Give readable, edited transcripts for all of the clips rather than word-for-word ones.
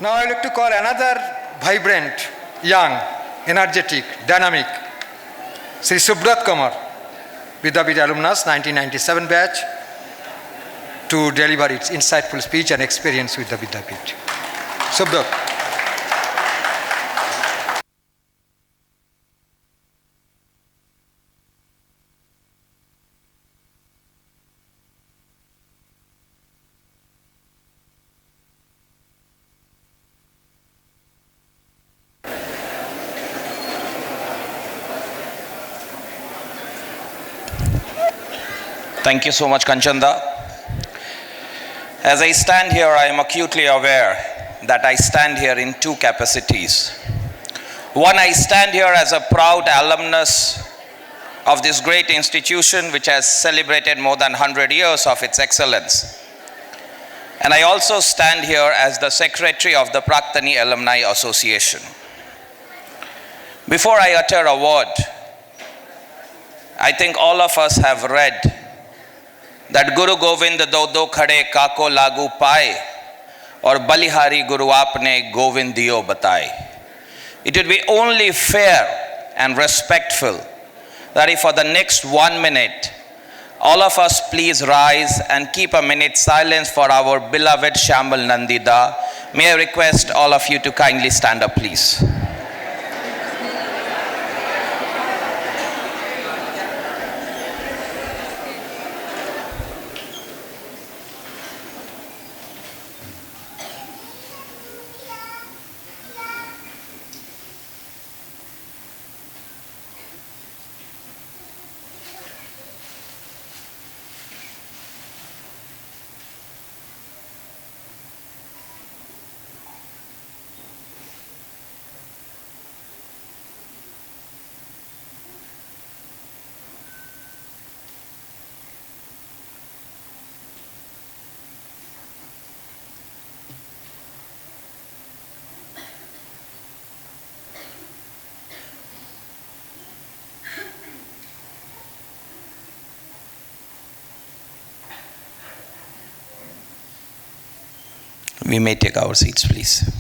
Now I would like to call another vibrant, young, energetic, dynamic, Shri Subrat Kumar, Vidyapith alumnus, 1997 batch, to deliver its insightful speech and experience with the Vidyapith. Subrat. Thank you so much, Kanchanda. As I stand here, I am acutely aware that I stand here in two capacities. One, I stand here as a proud alumnus of this great institution which has celebrated more than 100 years of its excellence. And I also stand here as the secretary of the Praktani Alumni Association. Before I utter a word, I think all of us have read that Guru Govind do do khade kako lagu paye or Balihari Guru aapne Govind diyo bataye. It would be only fair and respectful that if for the next 1 minute, all of us please rise and keep a minute silence for our beloved Shyamal Nandida. May I request all of you to kindly stand up, please. We may take our seats, please.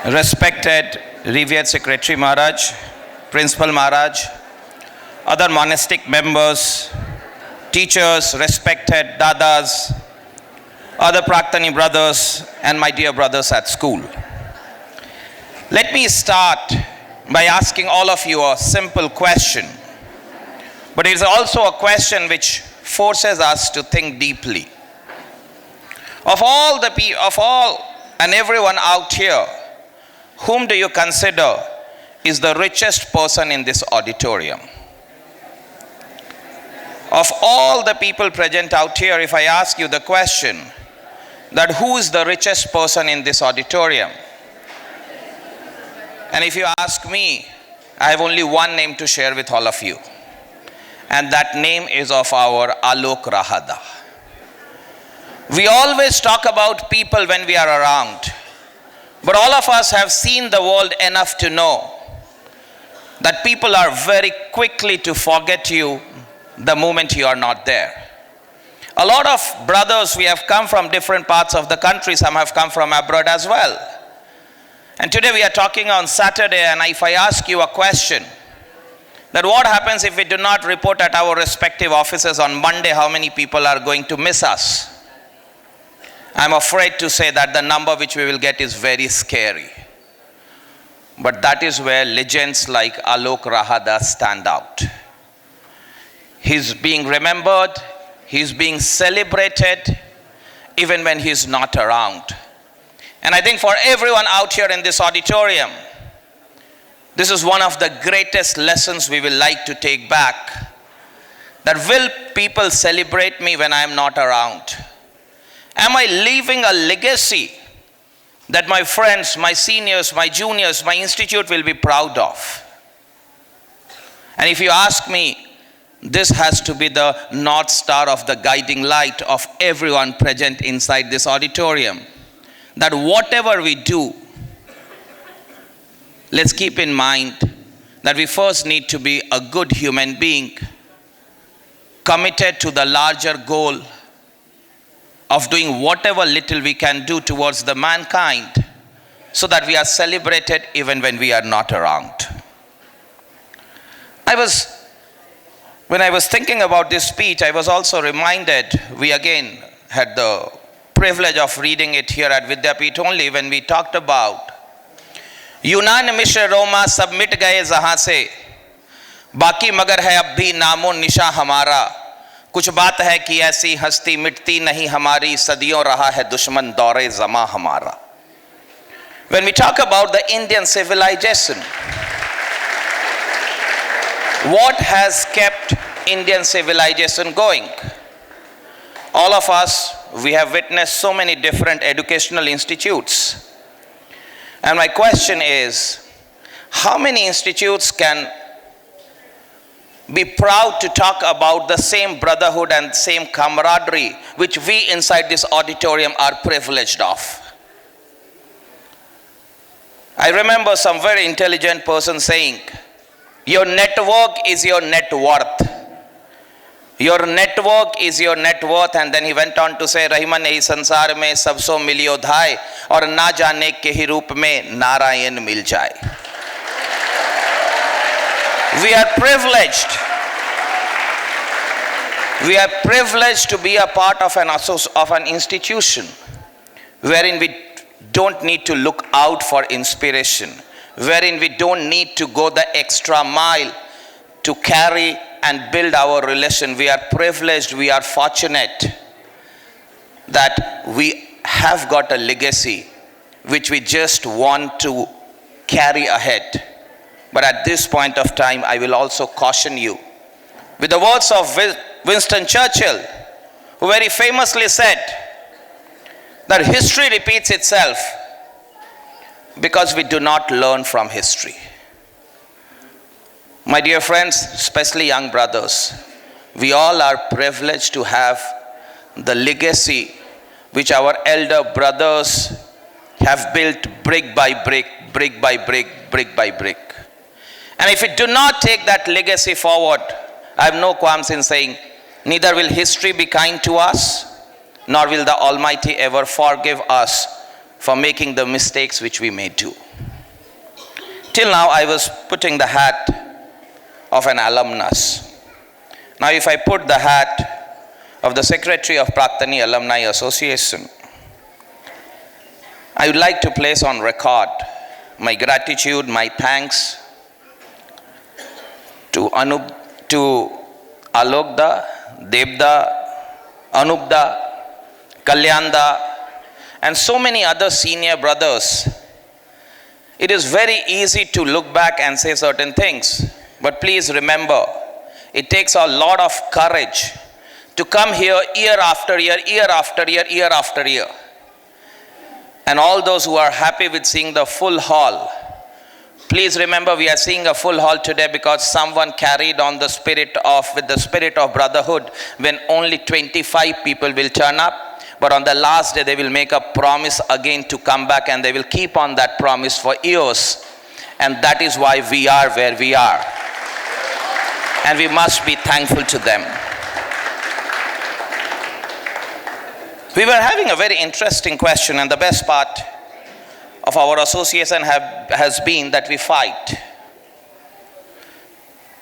Respected Revered Secretary Maharaj, Principal Maharaj, other monastic members, teachers, respected dadas, other Praktani brothers, and my dear brothers at school. Let me start by asking all of you a simple question, but it is also a question which forces us to think deeply. Of all and everyone out here, whom do you consider is the richest person in this auditorium? Of all the people present out here, if I ask you the question that who is the richest person in this auditorium? And if you ask me, I have only one name to share with all of you. And that name is of our Alok Rahada. We always talk about people when we are around. But all of us have seen the world enough to know that people are very quickly to forget you the moment you are not there. A lot of brothers, we have come from different parts of the country. Some have come from abroad as well. And today we are talking on Saturday, and if I ask you a question, that what happens if we do not report at our respective offices on Monday, how many people are going to miss us? I'm afraid to say that the number which we will get is very scary. But that is where legends like Alok Rahada stand out. He's being remembered, he's being celebrated, even when he's not around. And I think for everyone out here in this auditorium, this is one of the greatest lessons we will like to take back. That will people celebrate me when I am not around? Am I leaving a legacy that my friends, my seniors, my juniors, my institute will be proud of? And if you ask me, this has to be the North Star of the guiding light of everyone present inside this auditorium. That whatever we do, let's keep in mind that we first need to be a good human being, committed to the larger goal of doing whatever little we can do towards the mankind, so that we are celebrated even when we are not around. When I was thinking about this speech, I was also reminded, we again had the privilege of reading it here at Vidyapith only, when we talked about यूनान मिश्र रोमा सब मिट गए जहां से, बाकी मगर है अब भी नामो निशा हमारा, कुछ बात है कि ऐसी हस्ती मिटती नहीं हमारी, सदियों रहा है दुश्मन दौरे जमा हमारा. When we talk about the Indian civilization, what has kept Indian civilization going? All of us, we have witnessed so many different educational institutes. And my question is, how many institutes can be proud to talk about the same brotherhood and same camaraderie which we inside this auditorium are privileged of? I remember some very intelligent person saying, your network is your net worth. Your network is your net worth. And then he went on to say, Rahiman यही संसार में सबसो मिलियो धाय, और ना जाने के ही रूप में नारायण मिल जाए. We are privileged. We are privileged to be a part of an institution wherein we don't need to look out for inspiration, wherein we don't need to go the extra mile to carry and build our relation. We are privileged, we are fortunate that we have got a legacy which we just want to carry ahead. But at this point of time, I will also caution you with the words of Winston Churchill, who very famously said that history repeats itself because we do not learn from history. My dear friends, especially young brothers, we all are privileged to have the legacy which our elder brothers have built brick by brick, brick by brick, brick by brick. And if we do not take that legacy forward, I have no qualms in saying, neither will history be kind to us, nor will the Almighty ever forgive us for making the mistakes which we may do. Till now, I was putting the hat of an alumnus. Now, if I put the hat of the Secretary of Praktani Alumni Association, I would like to place on record my gratitude, my thanks to Alokda, Devda, Anupda, Kalyanda, and so many other senior brothers. It is very easy to look back and say certain things, but please remember, it takes a lot of courage to come here year after year, year after year, year after year. And all those who are happy with seeing the full hall, please remember, we are seeing a full hall today because someone carried on with the spirit of brotherhood when only 25 people will turn up. But on the last day, they will make a promise again to come back, and they will keep on that promise for years. And that is why we are where we are. And we must be thankful to them. We were having a very interesting question, and the best part of our association has been that we fight.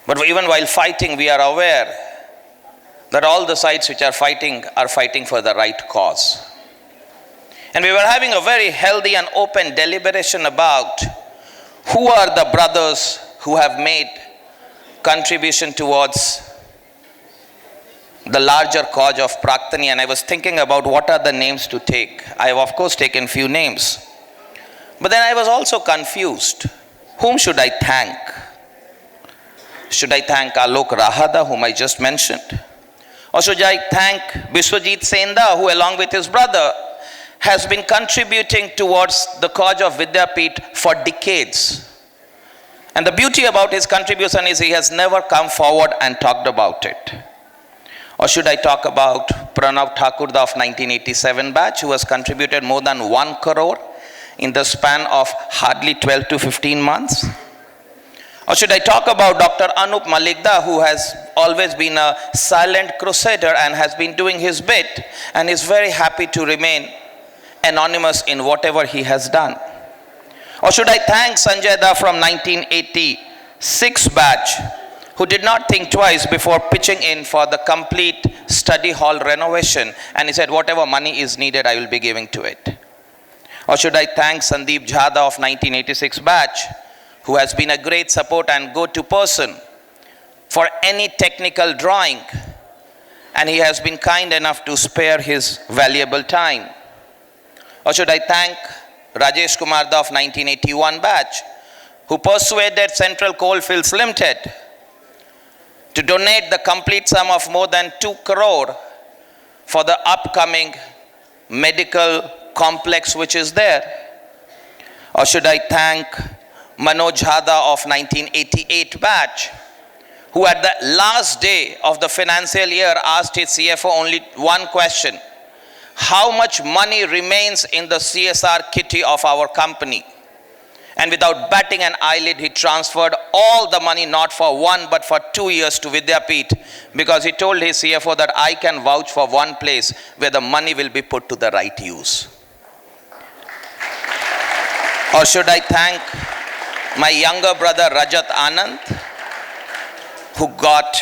But even while fighting, we are aware that all the sides which are fighting for the right cause. And we were having a very healthy and open deliberation about who are the brothers who have made contribution towards the larger cause of Praktani. And I was thinking about what are the names to take. I have of course taken few names. But then I was also confused. Whom should I thank? Should I thank Alok Rahada, whom I just mentioned? Or should I thank Biswajit Senda, who along with his brother has been contributing towards the cause of Vidyapith for decades? And the beauty about his contribution is he has never come forward and talked about it. Or should I talk about Pranav Thakurda of 1987 batch, who has contributed more than 1 crore in the span of hardly 12 to 15 months? Or should I talk about Dr. Anup Malikda, who has always been a silent crusader and has been doing his bit and is very happy to remain anonymous in whatever he has done? Or should I thank Sanjay Da from 1986 batch, who did not think twice before pitching in for the complete study hall renovation, and he said, whatever money is needed, I will be giving to it. Or should I thank Sandeep Jhada of 1986 batch, who has been a great support and go-to person for any technical drawing, and he has been kind enough to spare his valuable time? Or should I thank Rajesh Kumar Da of 1981 batch, who persuaded Central Coalfields Limited to donate the complete sum of more than 2 crore for the upcoming medical complex which is there? Or should I thank Manoj Jhada of 1988 batch, who at the last day of the financial year asked his CFO only one question: how much money remains in the CSR kitty of our company? And without batting an eyelid, he transferred all the money, not for 1 but for 2 years, to Vidyapith, because he told his CFO that I can vouch for one place where the money will be put to the right use. Or should I thank my younger brother Rajat Anand, who got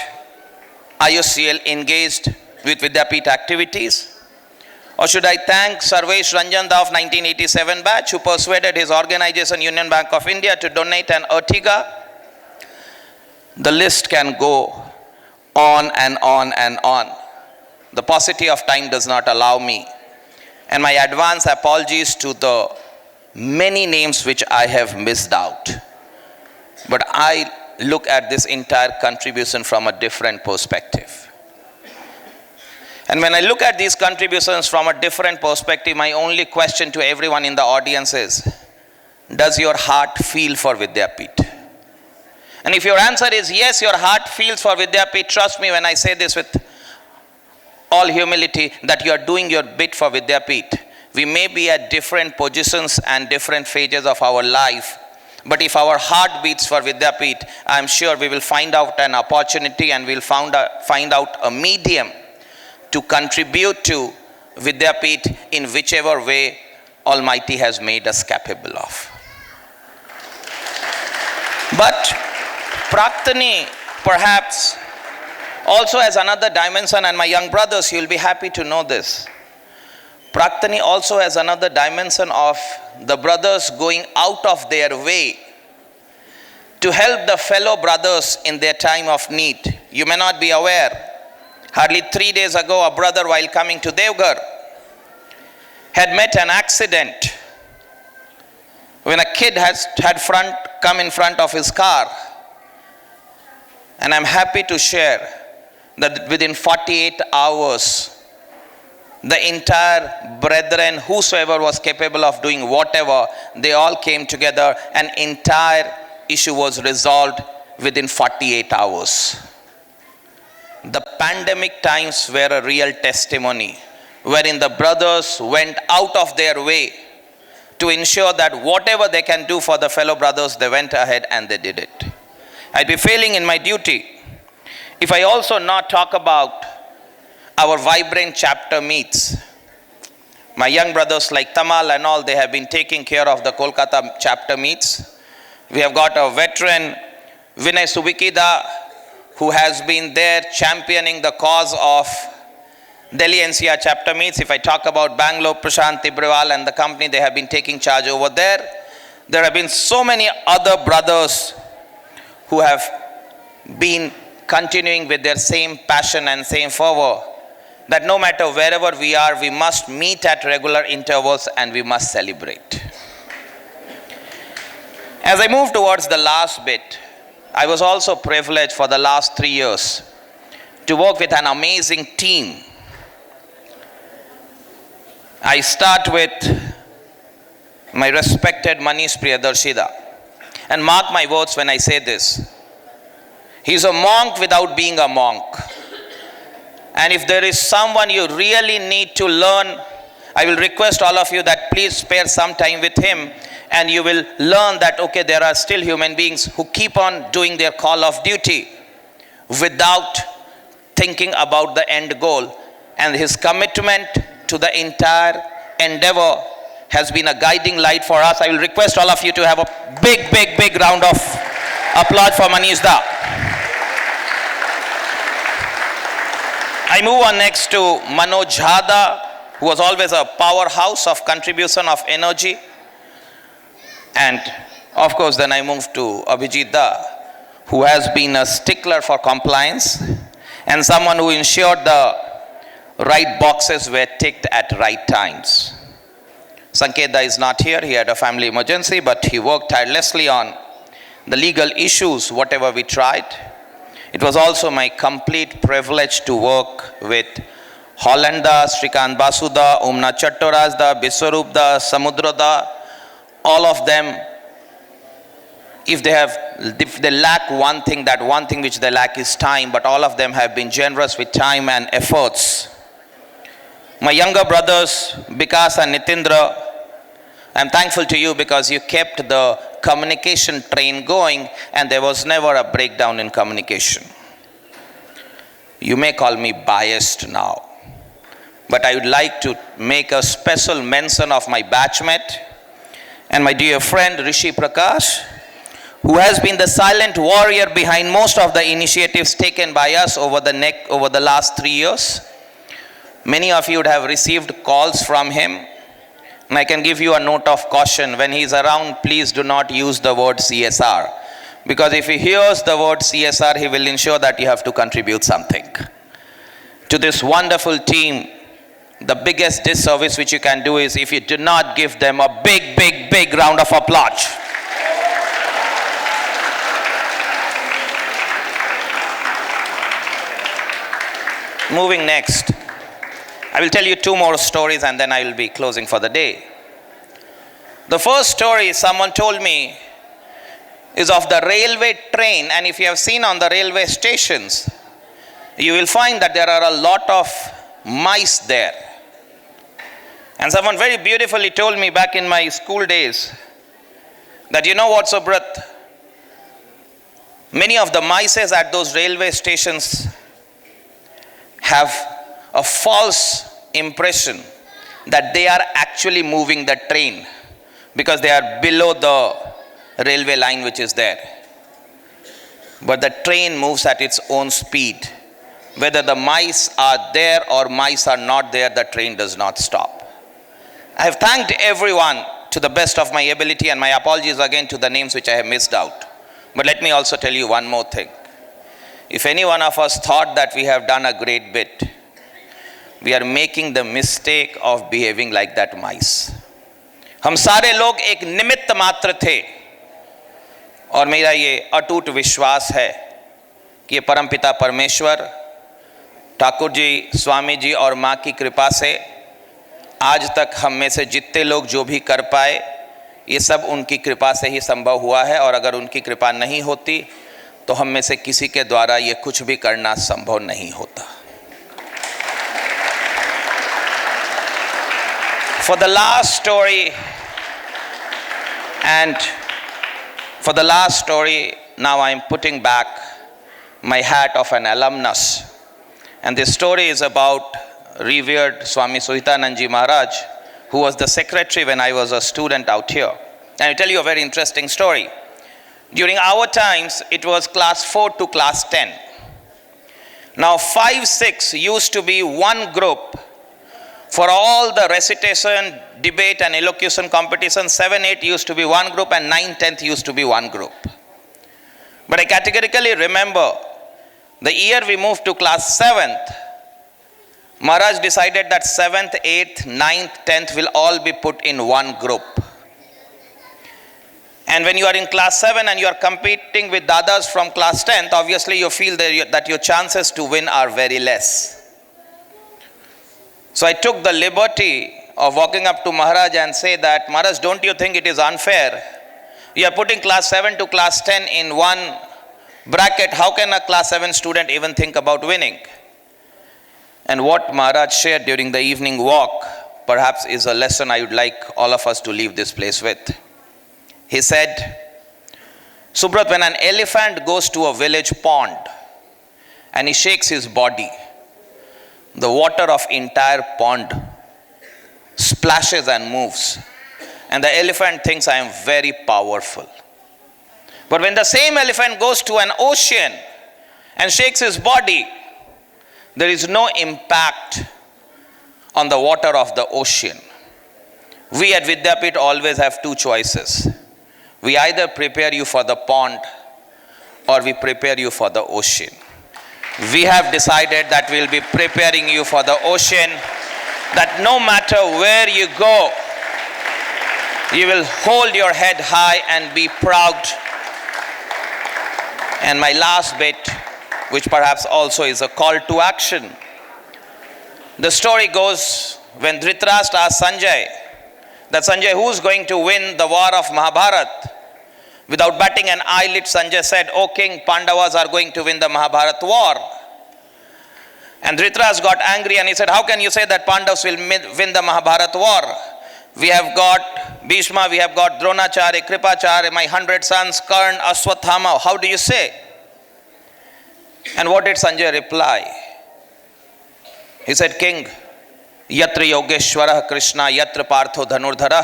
IOCL engaged with Vidyapith activities? Or should I thank Sarvesh Ranjan Da of 1987 batch, who persuaded his organization Union Bank of India to donate an Ertiga? The list can go on and on and on. The paucity of time does not allow me. And my advance apologies to the many names which I have missed out. But I look at this entire contribution from a different perspective. And when I look at these contributions from a different perspective, my only question to everyone in the audience is, does your heart feel for Vidyapith? And if your answer is yes, your heart feels for Vidyapith, trust me when I say this with all humility, that you are doing your bit for Vidyapith. We may be at different positions and different phases of our life, but if our heart beats for Vidyapith, I am sure we will find out an opportunity and we'll find out a medium to contribute to Vidyapith in whichever way Almighty has made us capable of. But Praktani perhaps also has another dimension, and my young brothers, you'll be happy to know this. Praktani also has another dimension of the brothers going out of their way to help the fellow brothers in their time of need. You may not be aware, hardly 3 days ago, a brother, while coming to Deoghar, had met an accident when a kid had come in front of his car. And I'm happy to share that within 48 hours, the entire brethren, whosoever was capable of doing whatever, they all came together, and entire issue was resolved within 48 hours. The pandemic times were a real testimony, wherein the brothers went out of their way to ensure that whatever they can do for the fellow brothers, they went ahead and they did it. I'd be failing in my duty if I also not talk about our vibrant chapter meets. My young brothers like Tamal and all, they have been taking care of the Kolkata chapter meets. We have got a veteran, Vinay Subikida, who has been there championing the cause of Delhi NCR chapter meets. If I talk about Bangalore, Prashant Tibrewal and the company, they have been taking charge over there. There have been so many other brothers who have been continuing with their same passion and same fervor, that no matter wherever we are, we must meet at regular intervals and we must celebrate. As I move towards the last bit, I was also privileged for the last 3 years to work with an amazing team. I start with my respected Manish Priyadarshida. And mark my words when I say this. He's a monk without being a monk. And if there is someone you really need to learn, I will request all of you that please spare some time with him and you will learn that, okay, there are still human beings who keep on doing their call of duty without thinking about the end goal. And his commitment to the entire endeavor has been a guiding light for us. I will request all of you to have a big round of applause for Manish Da. I move on next to Manoj Jhada, who was always a powerhouse of contribution of energy. And of course, then I move to Abhijit Da, who has been a stickler for compliance and someone who ensured the right boxes were ticked at right times. Sanket Da is not here. He had a family emergency, but he worked tirelessly on the legal issues, whatever we tried. It was also my complete privilege to work with Hollanda, Srikant Basuda, Umna Chattorajda, Biswarupda, Samudroda, all of them. If they lack one thing, that one thing which they lack is time, but all of them have been generous with time and efforts. My younger brothers, Vikas and Nitindra, I'm thankful to you because you kept the communication train going and there was never a breakdown in communication. You may call me biased now, but I would like to make a special mention of my batchmate and my dear friend Rishi Prakash, who has been the silent warrior behind most of the initiatives taken by us over the last 3 years. Many of you would have received calls from him. And I can give you a note of caution. When he's around, please do not use the word CSR. Because if he hears the word CSR, he will ensure that you have to contribute something. To this wonderful team, the biggest disservice which you can do is if you do not give them a big round of applause. Moving next, I will tell you 2 more stories and then I will be closing for the day. The first story someone told me is of the railway train, and if you have seen on the railway stations, you will find that there are a lot of mice there. And someone very beautifully told me back in my school days that, you know what, Subrat, many of the mice at those railway stations have a false impression that they are actually moving the train because they are below the railway line which is there. But the train moves at its own speed. Whether the mice are there or mice are not there, the train does not stop. I have thanked everyone to the best of my ability, and my apologies again to the names which I have missed out. But let me also tell you one more thing. If any one of us thought that we have done a great bit, we are making the mistake of behaving like that mice. हम सारे लोग एक निमित्त मात्र थे, और मेरा ये अटूट विश्वास है कि ये परमपिता परमेश्वर, ठाकुर जी, स्वामी जी और माँ की कृपा से आज तक हम में से जितने लोग जो भी कर पाए, ये सब उनकी कृपा से ही संभव हुआ है, और अगर उनकी कृपा नहीं होती तो हम में से किसी के द्वारा ये कुछ भी करना संभव नहीं होता. For the last story, now I am putting back my hat of an alumnus. And this story is about revered Swami Suhitanandji Maharaj, who was the secretary when I was a student out here. And I'll tell you a very interesting story. During our times, it was class 4 to class 10. Now 5, 6 used to be one group for all the recitation, debate and elocution competition. 7, 8 used to be one group, and 9, 10th used to be one group. But I categorically remember the year we moved to class 7th, Maharaj decided that 7th, 8th, 9th, 10th will all be put in one group. And when you are in class 7 and you are competing with dadas from class 10th, obviously you feel that your chances to win are very less. So I took the liberty of walking up to Maharaj and say that, Maharaj, don't you think it is unfair? You are putting class 7 to class 10 in one bracket. How can a class 7 student even think about winning? And what Maharaj shared during the evening walk perhaps is a lesson I would like all of us to leave this place with. He said, Subrat, when an elephant goes to a village pond and he shakes his body, the water of entire pond splashes and moves. And the elephant thinks, I am very powerful. But when the same elephant goes to an ocean and shakes his body, there is no impact on the water of the ocean. We at Vidyapith always have two choices. We either prepare you for the pond or we prepare you for the ocean. We have decided that we'll be preparing you for the ocean, that no matter where you go, you will hold your head high and be proud. And my last bit, which perhaps also is a call to action. The story goes when Dhritarashtra asked Sanjay, that Sanjay, who's going to win the war of Mahabharata? Without batting an eyelid, Sanjay said, O king, Pandavas are going to win the Mahabharata war. And Dhritarashtra got angry and he said, how can you say that Pandavas will win the Mahabharata war? We have got Bhishma, we have got Dronacharya, Kripacharya, my 100 sons, Karna, Ashwathama. How do you say? And what did Sanjay reply? He said, King, Yatra Yogeshwara Krishna, Yatra Partho Dhanurdhara,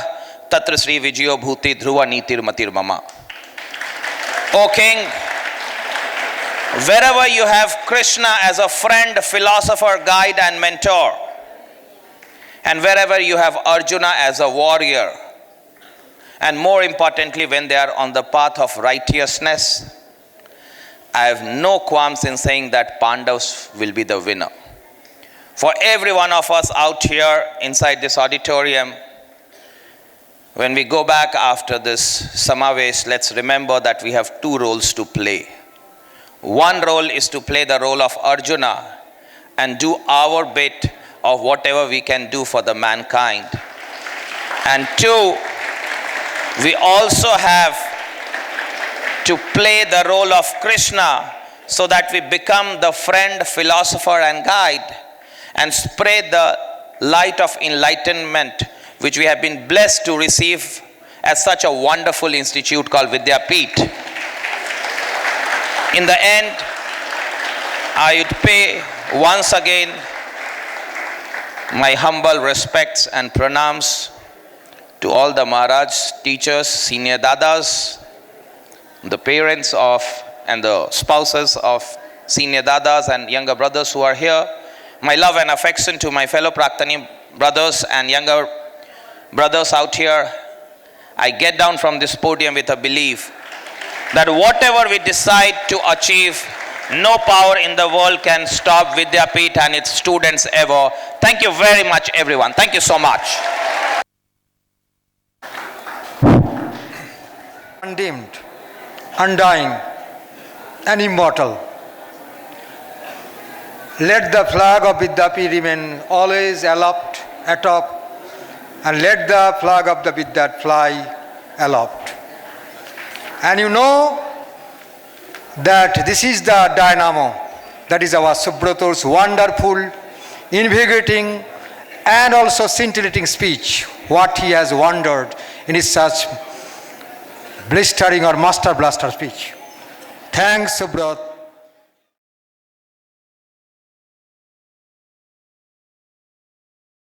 Tatra Shri Vijayo Bhuti Dhruva Nitir Matir Mama. O King, wherever you have Krishna as a friend, philosopher, guide and mentor, and wherever you have Arjuna as a warrior, and more importantly when they are on the path of righteousness, I have no qualms in saying that Pandavas will be the winner. For every one of us out here inside this auditorium, when we go back after this Samavesh, let's remember that we have two roles to play. One role is to play the role of Arjuna and do our bit of whatever we can do for the mankind. And two, we also have to play the role of Krishna so that we become the friend, philosopher and guide and spread the light of enlightenment which we have been blessed to receive at such a wonderful institute called Vidyapith. In the end, I would pay once again my humble respects and pranams to all the Maharaj, teachers, senior dadas, the parents of and the spouses of senior dadas and younger brothers who are here. My love and affection to my fellow Praktani brothers and younger brothers out here. I get down from this podium with a belief that whatever we decide to achieve, no power in the world can stop Vidyapith and its students ever. Thank you very much, everyone. Thank you so much. Undimmed, undying, and immortal. Let the flag of Vidyapith remain always aloft, atop, and let the flag of the Vidyapith fly aloft. And you know that this is the dynamo, that is our Subrato's wonderful, invigorating, and also scintillating speech, what he has wondered in his such blistering or master blaster speech. Thanks, Subrat.